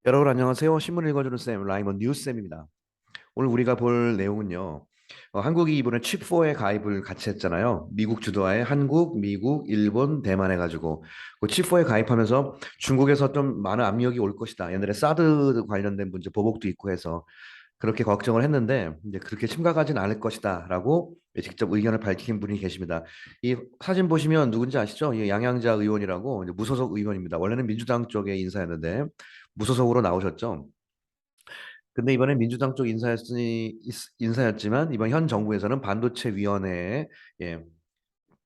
여러분 안녕하세요. 신문 읽어주는 쌤 라이먼 뉴스쌤입니다. 오늘 우리가 볼 내용은요. 한국이 이번에 칩4에 가입을 같이 했잖아요. 미국 주도하에 한국, 미국, 일본, 대만 해가지고 그 칩4에 가입하면서 중국에서 좀 많은 압력이 올 것이다. 옛날에 사드 관련된 문제 보복도 있고 해서 그렇게 걱정을 했는데 이제 그렇게 심각하진 않을 것이다라고 직접 의견을 밝힌 분이 계십니다. 이 사진 보시면 누군지 아시죠? 이 양양자 의원이라고 이제 무소속 의원입니다. 원래는 민주당 쪽의 인사였는데 무소속으로 나오셨죠. 근데 이번에 민주당 쪽 인사였지만 이번 현 정부에서는 반도체 위원회에 예,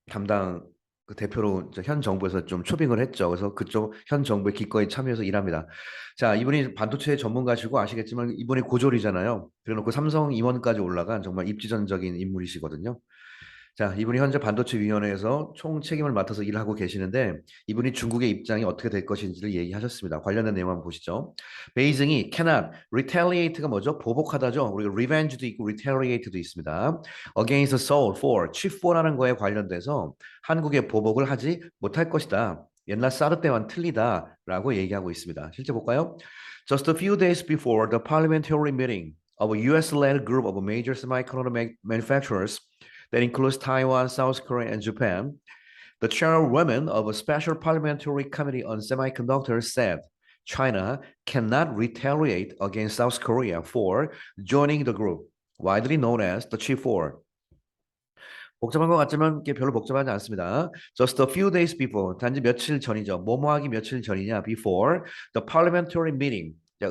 담당 그 대표로 이제 현 정부에서 좀 초빙을 했죠. 그래서 그쪽 현 정부에 기꺼이 참여해서 일합니다. 자, 이분이 반도체 전문가시고 아시겠지만 이분이 고졸이잖아요. 그래놓고 삼성 임원까지 올라간 정말 입지전적인 인물이시거든요. 자, 이분이 현재 반도체위원회에서 총 책임을 맡아서 일을 하고 계시는데 이분이 중국의 입장이 어떻게 될 것인지를 얘기하셨습니다. 관련된 내용 한번 보시죠. 베이징이 cannot retaliate가 뭐죠? 보복하다죠. 우리가 revenge도 있고 retaliate도 있습니다. against Seoul for Chip4라는 거에 관련돼서 한국의 보복을 하지 못할 것이다. 옛날 사드 때와는 틀리다라고 얘기하고 있습니다. 실제 볼까요? Just a few days before the parliamentary meeting of a US-led group of major semiconductor manufacturers that includes Taiwan, South Korea, and Japan, the chairwoman of a special parliamentary committee on semiconductors said China cannot retaliate against South Korea for joining the group, widely known as the G4. 복잡한 것 같지만 이게 별로 복잡하지 않습니다. Just a few days before, 단지 며칠 전이죠. 뭐뭐하기 며칠 전이냐? Before the parliamentary meeting, 자,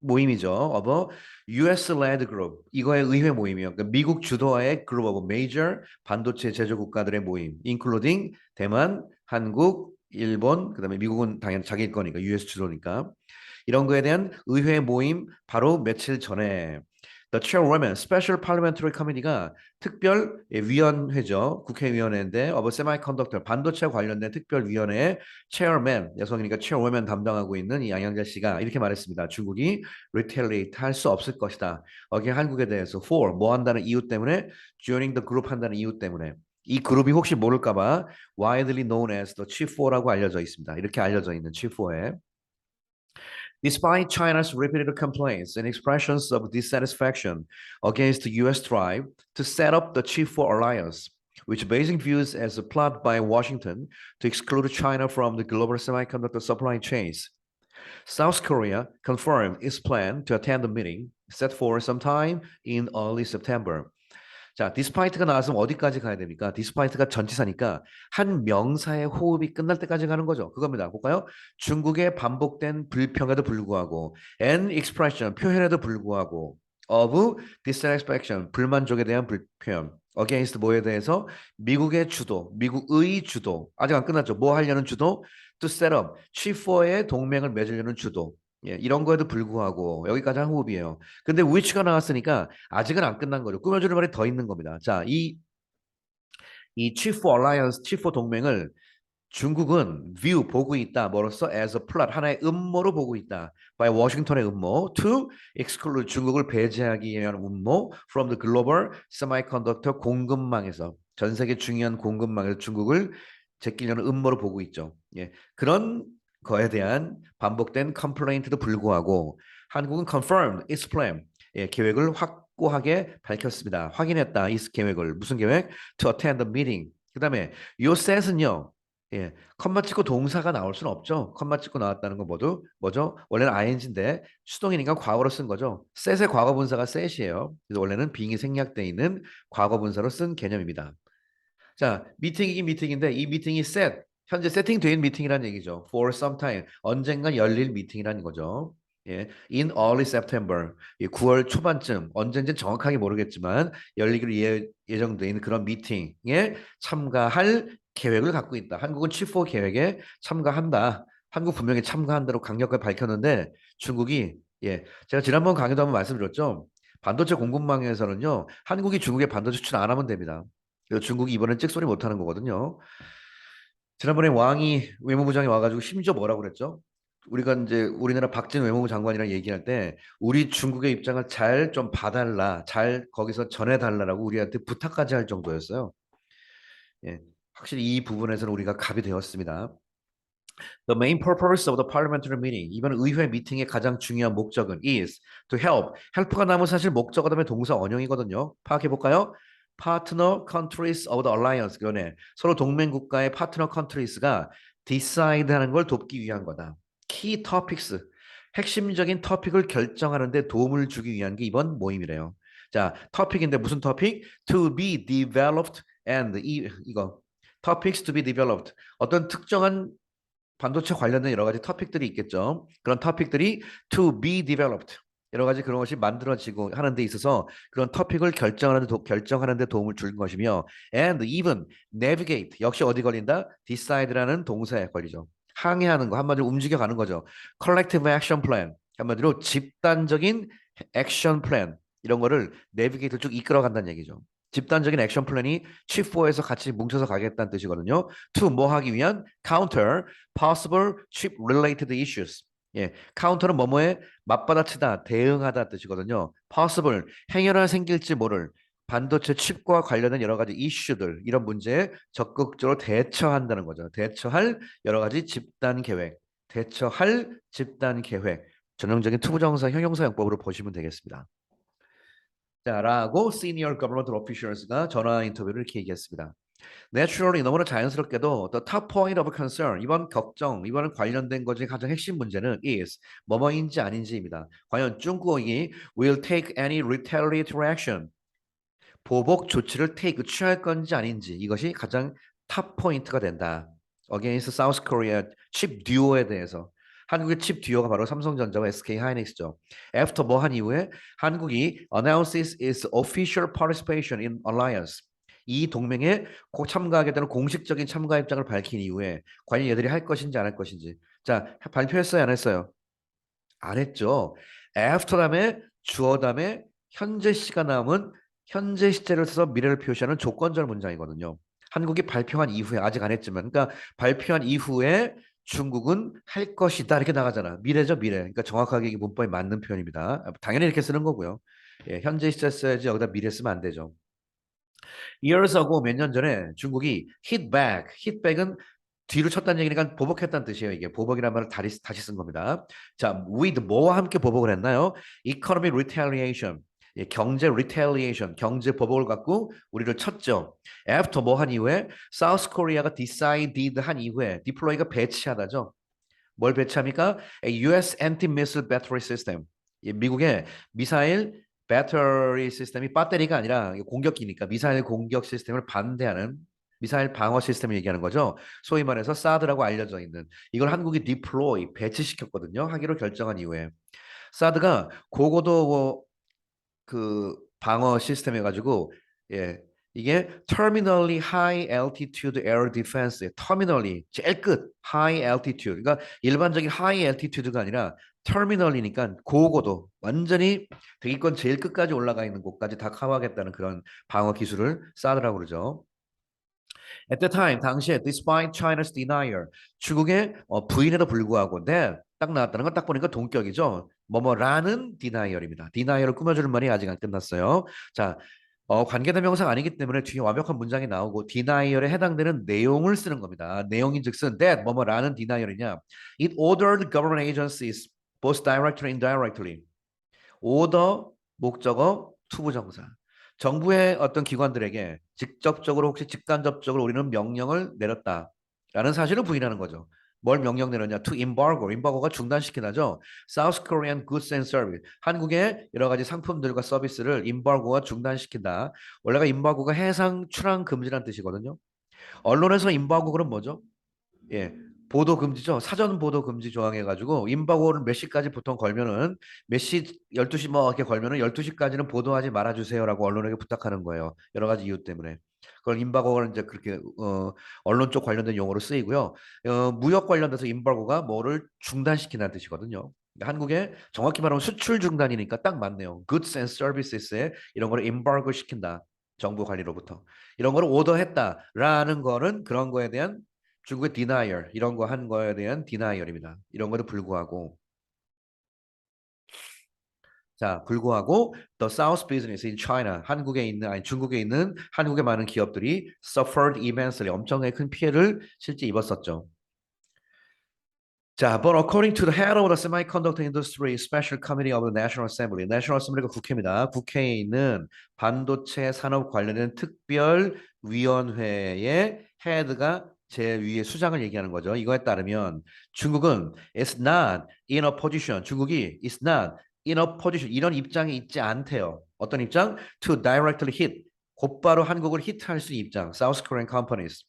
모임이죠. of a US-led group. 이거의 의회 모임이요. 그러니까 미국 주도하의 group of major 반도체 제조 국가들의 모임, including 대만, 한국, 일본, 그다음에 미국은 당연히 자기 거니까 US 주도니까 이런 거에 대한 의회 모임 바로 며칠 전에 The Chairwoman Special Parliamentary Committee가 특별 위원회죠. 국회의원회인데 of Semiconductor 반도체 관련된 특별위원회의 Chairman 여성이니까 Chairwoman 담당하고 있는 이 양양자 씨가 이렇게 말했습니다. 중국이 retaliate 할 수 없을 것이다. 여기 한국에 대해서 for 뭐 한다는 이유 때문에 joining the group 한다는 이유 때문에 이 그룹이 혹시 모를까봐 widely known as the G4라고 알려져 있습니다. 이렇게 알려져 있는 G4에 Despite China's repeated complaints and expressions of dissatisfaction against the U.S. drive to set up the G4 alliance, which Beijing views as a plot by Washington to exclude China from the global semiconductor supply chains, South Korea confirmed its plan to attend the meeting set for sometime in early September. 자, despite가 나왔으면 어디까지 가야 됩니까? despite가 전치사니까 한 명사의 호흡이 끝날 때까지 가는 거죠. 그겁니다. 볼까요? 중국의 반복된 불평에도 불구하고 an expression, 표현에도 불구하고 of dissatisfaction, 불만족에 대한 불표현 against 뭐에 대해서 미국의 주도, 미국의 주도 아직 안 끝났죠. 뭐 하려는 주도? to set up, G4의 동맹을 맺으려는 주도 예, 이런 거에도 불구하고 여기까지 한 호흡이에요. 근데 which가 나왔으니까 아직은 안 끝난 거죠. 꾸며주는 말이 더 있는 겁니다. 자, 이 Chief Alliance, Chief 동맹을 중국은 view 보고 있다. 뭐로써 as a plot 하나의 음모로 보고 있다. by 워싱턴의 음모 to exclude 중국을 배제하기 위한 음모 from the global semiconductor 공급망에서 전 세계 중요한 공급망에서 중국을 제끼려는 음모로 보고 있죠. 예, 그런 거에 대한 반복된 컴플레인트도 불구하고 한국은 confirmed its plan 예, 계획을 확고하게 밝혔습니다. 확인했다. 이 계획을 무슨 계획? To attend the meeting. 그다음에 요 set은요. 예, 컴마 찍고 동사가 나올 수는 없죠. 컴마 찍고 나왔다는 건 뭐죠? 원래는 ing인데 수동이니까 과거로 쓴 거죠. set의 과거 분사가 set이에요. 그래서 원래는 being이 생략돼 있는 과거 분사로 쓴 개념입니다. 자, 미팅이긴 미팅인데 이 미팅이 set, 현재 세팅된 미팅이라는 얘기죠. For some time, 언젠가 열릴 미팅이라는 거죠. 예, in early September, 9월 초반쯤 언제인지 정확하게 모르겠지만 열리기로 예정돼 있는 그런 미팅에 참가할 계획을 갖고 있다. 한국은 치포 계획에 참가한다. 한국 분명히 참가한다고 강력하게 밝혔는데 중국이 예, 제가 지난번 강의도 한번 말씀드렸죠. 반도체 공급망에서는요, 한국이 중국에 반도체 수출 안 하면 됩니다. 그래서 중국이 이번엔 찍소리 못하는 거거든요. 지난번에 왕이 외무부장이 와가지고 심지어 뭐라고 그랬죠? 우리가 이제 우리나라 박진 외무부 장관이랑 얘기할 때 우리 중국의 입장을 잘 좀 봐달라, 잘 거기서 전해달라라고 우리한테 부탁까지 할 정도였어요. 예, 확실히 이 부분에서는 우리가 갑이 되었습니다. The main purpose of the parliamentary meeting. 이번 의회 미팅의 가장 중요한 목적은 is to help. help가 나오면 사실 목적어 다음에 동사 원형이거든요. 파악해 볼까요? Partner countries of the alliance. 그러네. 서로 동맹 국가의 파트너 countries가 decide 하는 걸 돕기 위한 거다. Key topics. 핵심적인 토픽을 결정하는 데 도움을 주기 위한 게 이번 모임이래요. 자, 토픽인데 무슨 토픽? To be developed and 이거 topics to be developed. 어떤 특정한 반도체 관련된 여러 가지 토픽들이 있겠죠. 그런 토픽들이 to be developed. 여러 가지 그런 것이 만들어지고 하는 데 있어서 그런 토픽을 결정하는 데 도움을 주는 것이며 and even navigate 역시 어디 걸린다? decide라는 동사에 걸리죠. 항해하는 거 한마디로 움직여가는 거죠. collective action plan 한마디로 집단적인 액션 플랜 이런 거를 내비게이트를 쭉 이끌어간다는 얘기죠. 집단적인 액션 플랜이 chief4에서 같이 뭉쳐서 가겠다는 뜻이거든요. to 뭐 하기 위한 counter possible chip related issues. 예, 카운터는 뭐뭐에 맞받아치다, 대응하다 뜻이거든요. possible 행여나 생길지 모를 반도체 칩과 관련된 여러 가지 이슈들 이런 문제에 적극적으로 대처한다는 거죠. 대처할 여러 가지 집단 계획, 대처할 집단 계획. 전형적인 투부정사 형용사용법으로 보시면 되겠습니다. 자, 라고 senior government officials가 전화 인터뷰를 이렇게 얘기했습니다. Naturally 너무나 자연스럽게도 the top point of concern 이번 걱정 이번 관련된 것 중에 가장 핵심 문제는 is 뭐뭐인지 아닌지입니다. 과연 중국이 will take any retaliatory action 보복 조치를 take 취할 건지 아닌지 이것이 가장 탑 포인트가 된다. Against South Korea 칩 듀오에 대해서 한국의 칩 듀오가 바로 삼성전자와 SK 하이닉스죠. After 뭐 한 이후에 한국이 announces its official participation in alliance 이 동맹에 꼭 참가하게 되는 공식적인 참가 입장을 밝힌 이후에 과연 얘들이 할 것인지 안 할 것인지 자 발표했어요 안 했어요? 안 했죠. after 다음에 주어 다음에 현재 시가 나오면 현재 시제를 써서 미래를 표시하는 조건절 문장이거든요. 한국이 발표한 이후에 아직 안 했지만 그러니까 발표한 이후에 중국은 할 것이다 이렇게 나가잖아. 미래죠 미래. 그러니까 정확하게 이게 문법에 맞는 표현입니다. 당연히 이렇게 쓰는 거고요. 예, 현재 시제 써야지 여기다 미래 쓰면 안 되죠. years ago 몇 년 전에 중국이 hit back, hit back은 뒤로 쳤다는 얘기니까 보복했다는 뜻이에요. 이게 보복이라는 말을 다시 쓴 겁니다. 자, with 뭐와 함께 보복을 했나요? economic retaliation. 예, 경제 retaliation, 경제 보복을 갖고 우리를 쳤죠. after 뭐 한 이후에 South Korea가 decided 한 이후에 deploy가 배치하다죠. 뭘 배치합니까? A US anti-missile battery system. 예, 미국의 미사일 배터리 시스템이 배터리가 아니라 공격기니까 미사일 공격 시스템을 반대하는 미사일 방어 시스템을 얘기하는 거죠. 소위 말해서 사드라고 알려져 있는 이걸 한국이 디플로이 배치시켰거든요. 하기로 결정한 이후에 사드가 고고도 그 방어 시스템 해가지고 예 이게 terminally high altitude air defense terminally 제일 끝 high altitude 그러니까 일반적인 high altitude가 아니라 terminal이니까 고고도 완전히 대기권 제일 끝까지 올라가 있는 곳까지 다 커버하겠다는 그런 방어 기술을 사드라고 그러죠. At the time 당시에 despite China's denial 중국의 부인에도 불구하고 딱 나왔다는 건 딱 보니까 동격이죠. 뭐뭐라는 denial입니다. denial을 꾸며주는 말이 아직 안 끝났어요. 자, 관계대명사가 아니기 때문에 뒤에 완벽한 문장이 나오고 denial에 해당되는 내용을 쓰는 겁니다. 내용인즉슨 that 뭐뭐라는 denial이냐. It ordered government agencies both directly and indirectly. order 목적어 투부정사. 정부의 어떤 기관들에게 직접적으로 혹시 직간접적으로 우리는 명령을 내렸다라는 사실을 부인하는 거죠. 뭘 명령 내렸냐? To embargo. embargo가 중단시키다죠. South Korean goods and service. 한국의 여러 가지 상품들과 서비스를 embargo가 중단시킨다. 원래가 embargo가 해상 출항 금지라는 뜻이거든요. 언론에서 embargo 그럼 뭐죠? 예. 보도 금지죠. 사전 보도 금지 조항 해가지고 임박오를 몇 시까지 보통 걸면은 몇 시, 12시 뭐 이렇게 걸면은 12시까지는 보도하지 말아주세요라고 언론에게 부탁하는 거예요. 여러 가지 이유 때문에. 그걸 임박오는 이제 그렇게 언론 쪽 관련된 용어로 쓰이고요. 무역 관련돼서 임박오가 뭐를 중단시킨다는 뜻이거든요. 그러니까 한국에 정확히 말하면 수출 중단이니까 딱 맞네요. Goods and services에 이런 거를 임박오 시킨다. 정부 관리로부터. 이런 거를 오더했다라는 거는 그런 거에 대한 중국의 denial 이런 거 한 거에 대한 denial입니다. 이런 거도 불구하고 자 불구하고 the South business in China 한국에 있는 아니 중국에 있는 한국의 많은 기업들이 suffered immensely 엄청나게 큰 피해를 실제 입었었죠. 자, but according to the head of the Semiconductor Industry Special Committee of the National Assembly, National Assembly가 국회입니다. 국회에 있는 반도체 산업 관련된 특별위원회의 헤드가 제 위에 수장을 얘기하는 거죠. 이거에 따르면 중국은 is not in a position, 중국이 is not in a position, 이런 입장에 있지 않대요. 어떤 입장? To directly hit, 곧바로 한국을 히트할 수 있는 입장. South Korean companies.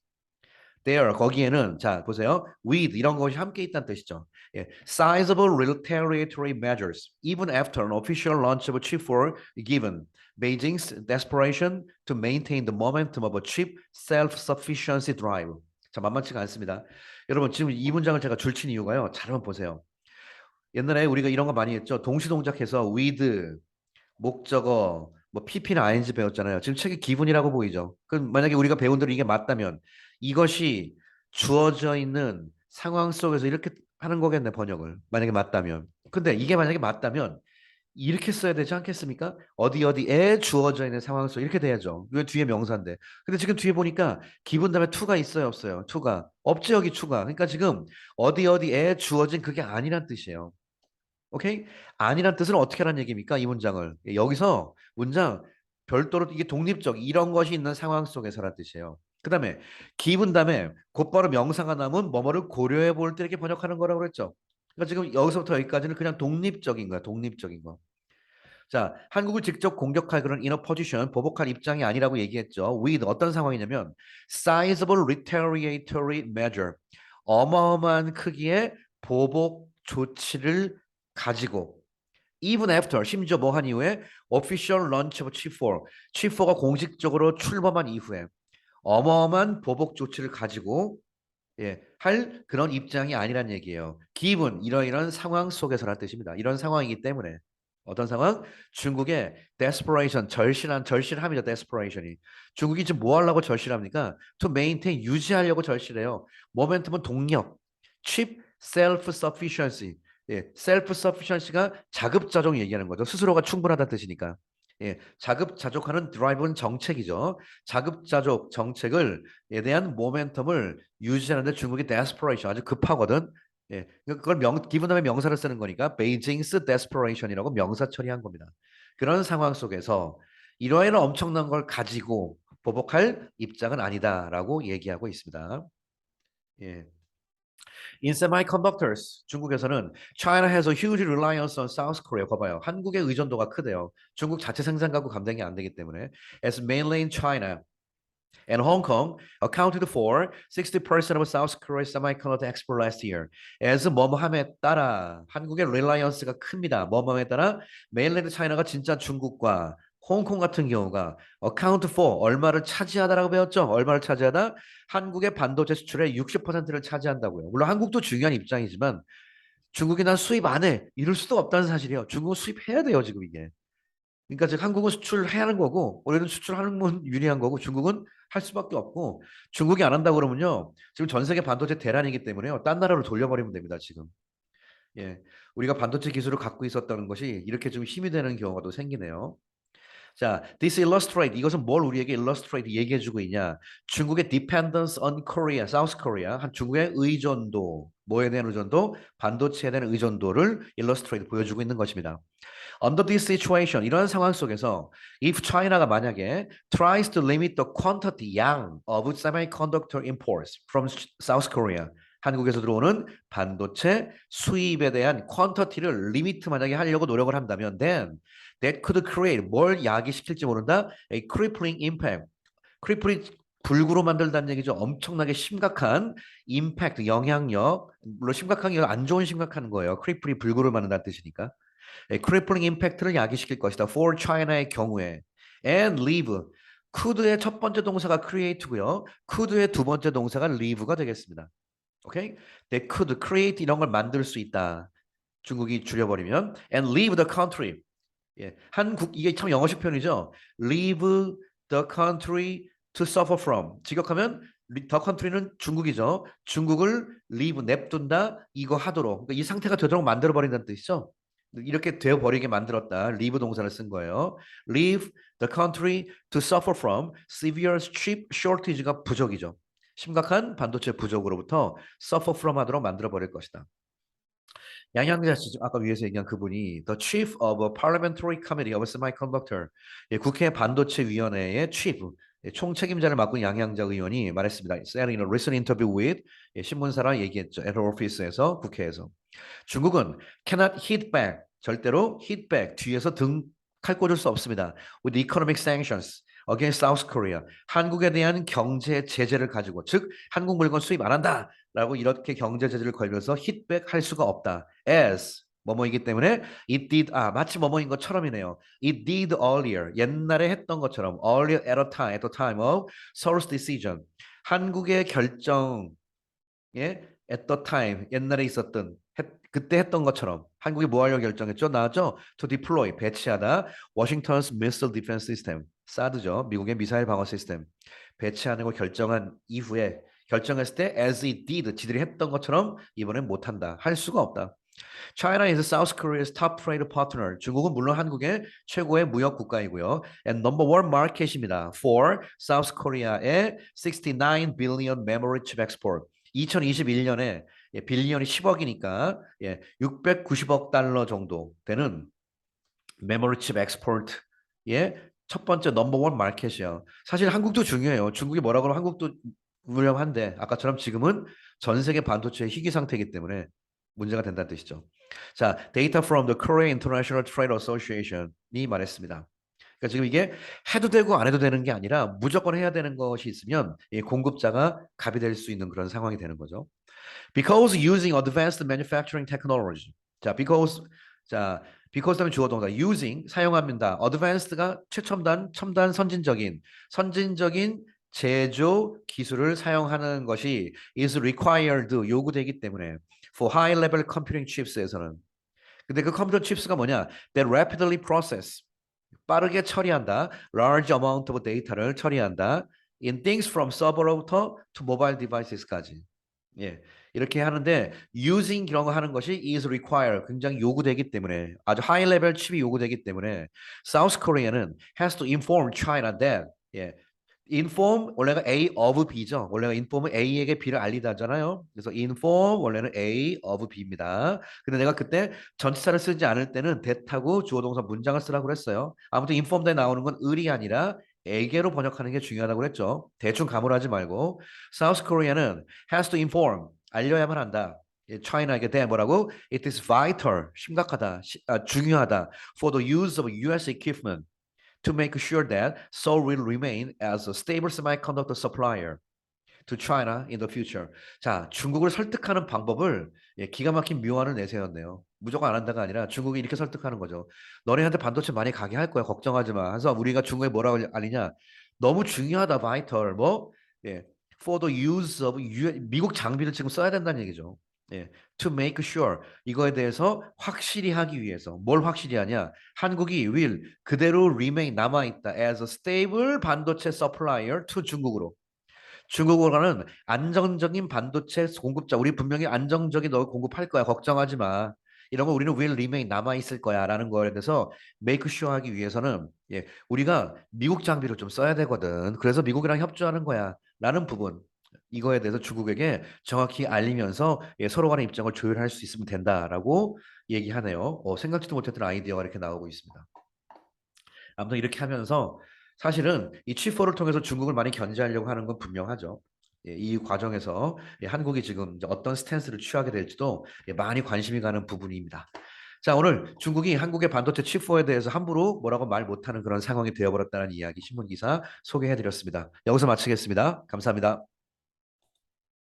There 거기에는 자 보세요. With 이런 것이 함께 있다는 뜻이죠. 예, sizable retaliatory measures even after an official launch of chip 4 given Beijing's desperation to maintain the momentum of a chip self-sufficiency drive. 자 만만치가 않습니다. 여러분 지금 이 문장을 제가 줄친 이유가요. 잘 한번 보세요. 옛날에 우리가 이런 거 많이 했죠. 동시동작해서 with 목적어 뭐 PP나 ING 배웠잖아요. 지금 책이 기분이라고 보이죠. 그럼 만약에 우리가 배운 대로 이게 맞다면 이것이 주어져 있는 상황 속에서 이렇게 하는 거겠네, 번역을. 만약에 맞다면. 근데 이게 만약에 맞다면 이렇게 써야 되지 않겠습니까? 어디 어디에 주어져 있는 상황 속 이렇게 돼야죠. 왜 뒤에 명사인데. 근데 지금 뒤에 보니까 기분 다음에 투가 있어요, 없어요? 투가. 없지 여기 투가. 그러니까 지금 어디 어디에 주어진 그게 아니란 뜻이에요. 오케이? 아니란 뜻은 어떻게 하라는 얘기입니까? 이 문장을. 여기서 문장 별도로 이게 독립적 이런 것이 있는 상황 속에서란 뜻이에요. 그다음에 기분 다음에 곧바로 명사가 나면 뭐뭐를 고려해 볼 때 이렇게 번역하는 거라고 그랬죠. 그러니까 지금 여기서부터 여기까지는 그냥 독립적인 거야. 독립적인 거. 자, 한국을 직접 공격할 그런 인어 포지션, 보복할 입장이 아니라고 얘기했죠. with 어떤 상황이냐면 sizable retaliatory measure. 어마어마한 크기의 보복 조치를 가지고 even after 심지어 뭐 한 이후에 official launch of Chip 4 Chip 4가 공식적으로 출범한 이후에 어마어마한 보복 조치를 가지고 할 그런 입장이 아니란 얘기예요. 기분 이러이런 상황 속에서란 뜻입니다. 이런 상황이기 때문에 어떤 상황? 중국의 desperation 절실함이죠. desperation이 중국이 지금 뭐 하려고 절실합니까? To maintain 유지하려고 절실해요. 모멘텀은 동력, cheap self-sufficiency. self-sufficiency가 자급자족 얘기하는 거죠. 스스로가 충분하다는 뜻이니까. 자급자족하는 드라이브는 정책이죠. 자급자족 정책을 에 대한 모멘텀을 유지하는데 중국이 desperation 아주 급하거든. 그걸 기분 다음에 명사를 쓰는 거니까 Beijing's desperation이라고 명사 처리한 겁니다. 그런 상황 속에서 이러한 엄청난 걸 가지고 보복할 입장은 아니다라고 얘기하고 있습니다. 예. In semiconductors, 중국에서는 China has a huge reliance on South Korea. 봐봐요. 한국의 의존도가 크대요. 중국 자체 생산 가구 감당이 안 되기 때문에. As mainland China and Hong Kong accounted for 60% of South Korea's semiconductor export last year. as 뭐뭐함에 따라 한국의 reliance가 큽니다. 뭐뭐함에 따라 mainland China가 진짜 중국과 홍콩 같은 경우가 account for 얼마를 차지하다라고 배웠죠. 얼마를 차지하다? 한국의 반도체 수출의 60%를 차지한다고요. 물론 한국도 중요한 입장이지만 중국이 난 수입 안 해. 이럴 수도 없다는 사실이에요. 중국은 수입해야 돼요, 지금 이게. 그러니까 즉 한국은 수출해야 하는 거고 우리는 수출하는 건 유리한 거고 중국은 할 수밖에 없고 중국이 안 한다고 그러면요. 지금 전 세계 반도체 대란이기 때문에요. 딴 나라로 돌려버리면 됩니다, 지금. 예. 우리가 반도체 기술을 갖고 있었다는 것이 이렇게 좀 힘이 되는 경우가 또 생기네요. 자, this illustrate 이것은 뭘 우리에게 illustrate 얘기해주고 있냐? 중국의 dependence on Korea, South Korea, 한 중국의 의존도, 뭐에 대한 의존도? 반도체에 대한 의존도를 illustrate 보여주고 있는 것입니다. Under this situation, 이런 상황 속에서 if China가 만약에 tries to limit the quantity 양 of semiconductor imports from South Korea, 한국에서 들어오는 반도체 수입에 대한 퀀터티를 리미트 만약에 하려고 노력을 한다면 then that could create 뭘 야기시킬지 모른다 a crippling impact. crippling 불구로 만들다는 얘기죠. 엄청나게 심각한 임팩트 영향력 물론 심각한 게 안 좋은 심각한 거예요. crippling 불구를 만든다는 뜻이니까. crippling impact를 야기시킬 것이다. For China의 경우에 and leave could의 첫 번째 동사가 create고요. could의 두 번째 동사가 leave가 되겠습니다. 오케이? They could create 이런 걸 만들 수 있다. 중국이 줄여버리면 and leave the country. 한국 이게 참 영어식 표현이죠. leave the country to suffer from. 직역하면 the country는 중국이죠. 중국을 leave 냅둔다 이거 하도록. 그러니까 이 상태가 되도록 만들어 버린다는 뜻이죠. 이렇게 되어 버리게 만들었다. leave 동사를 쓴 거예요. leave the country to suffer from severe chip shortage가 부족이죠. 심각한 반도체 부족으로부터 suffer from 하도록 만들어 버릴 것이다. 양양자 씨, 아까 위에서 얘기한 그분이 The Chief of a Parliamentary Committee of Semiconductor, 예, 국회 반도체위원회의 chief, 예, 총책임자를 맡은 양양자 의원이 말했습니다. Said in a recent interview with, 예, 신문사랑 얘기했죠. At her office에서, 국회에서. 중국은 cannot hit back, 절대로 hit back, 뒤에서 등 칼 꽂을 수 없습니다. With economic sanctions against South Korea, 한국에 대한 경제 제재를 가지고, 즉 한국 물건 수입 안 한다 라고 이렇게 경제 제재를 걸면서 hitback 할 수가 없다. As 뭐뭐이기 때문에 it did, 마치 뭐뭐인 것처럼이네요. It did earlier, 옛날에 했던 것처럼, earlier at the time of Seoul's decision, 한국의 결정, 예, at the time, 옛날에 있었던, 그때 했던 것처럼 한국이 뭐 하려고 결정했죠? 나왔죠? To deploy, 배치하다 Washington's Missile Defense System, 사드죠. 미국의 미사일 방어 시스템 배치하는 걸 결정한 이후에, 결정했을 때 as it did, 지들이 했던 것처럼 이번엔 못한다. 할 수가 없다. China is South Korea's top trade partner. 중국은 물론 한국의 최고의 무역 국가이고요. And number one market입니다. For South Korea의 69 billion memory chip export. 2021년에 빌리언이 10억이니까 690억 달러 정도 되는 메모리 칩 엑스포트의 첫 번째 넘버원 마켓이에요. 사실 한국도 중요해요. 중국이 뭐라 그러면 한국도 무렴한데 아까처럼 지금은 전 세계 반도체 희귀 상태이기 때문에 문제가 된다는 뜻이죠. 자, 데이터 from the Korea International Trade Association이 말했습니다. 그러니까 지금 이게 해도 되고 안 해도 되는 게 아니라 무조건 해야 되는 것이 있으면 공급자가 갑이 될 수 있는 그런 상황이 되는 거죠. Because using advanced manufacturing technology. 자, because 다음에 주어 동사 using 사용합니다. advanced가 최첨단, 첨단, 선진적인 제조 기술을 사용하는 것이 is required, 요구되기 때문에 for high level computing chips에서는. 근데 그 컴퓨터 칩스가 뭐냐? That rapidly process, 빠르게 처리한다. large amount of data를 처리한다. in things from server부터 to mobile devices까지. 예. 이렇게 하는데 using 이런 거 하는 것이 is required, 굉장히 요구되기 때문에, 아주 high level 칩이 요구되기 때문에 South Korea는 has to inform China that, 예. inform 원래가 A of B죠. 원래가 inform은 A에게 B를 알리다잖아요. 그래서 inform 원래는 A of B입니다. 근데 내가 그때 전치사를 쓰지 않을 때는 that하고 주어동사 문장을 쓰라고 그랬어요. 아무튼 inform에 나오는 건 을이 아니라 에게로 번역하는 게 중요하다고 그랬죠. 대충 가물하지 말고 South Korea는 has to inform, 알려야만 한다. China에게 대 뭐라고? It is vital, 심각하다, 중요하다 for the use of U.S. equipment to make sure that Seoul will remain as a stable semiconductor supplier to China in the future. 자, 중국을 설득하는 방법을 기가 막힌 묘안을 내세웠네요. 무조건 안 한다가 아니라 중국이 이렇게 설득하는 거죠. 너네한테 반도체 많이 가게 할 거야. 걱정하지 마. 그래서 우리가 중국에 뭐라고 알리냐? 너무 중요하다, vital. for the use of 미국 장비를 지금 써야 된다는 얘기죠. to make sure, 이거에 대해서 확실히 하기 위해서 뭘 확실히 하냐? 한국이 will 그대로 remain 남아있다 as a stable 반도체 supplier to 중국으로. 중국으로는 안정적인 반도체 공급자, 우리 분명히 안정적인 너 공급할 거야. 걱정하지 마. 이런 거 우리는 will remain 남아있을 거야 라는 거에 대해서 make sure 하기 위해서는 우리가 미국 장비를 좀 써야 되거든. 그래서 미국이랑 협조하는 거야 라는 부분, 이거에 대해서 중국에게 정확히 알리면서 서로 간의 입장을 조율할 수 있으면 된다라고 얘기하네요. 생각지도 못했던 아이디어가 이렇게 나오고 있습니다. 아무튼 이렇게 하면서 사실은 이 치포를 통해서 중국을 많이 견제하려고 하는 건 분명하죠. 이 과정에서 한국이 지금 이제 어떤 스탠스를 취하게 될지도 많이 관심이 가는 부분입니다. 자, 오늘 중국이 한국의 반도체 칩4에 대해서 함부로 뭐라고 말 못하는 그런 상황이 되어버렸다는 이야기 신문기사 소개해드렸습니다. 여기서 마치겠습니다. 감사합니다.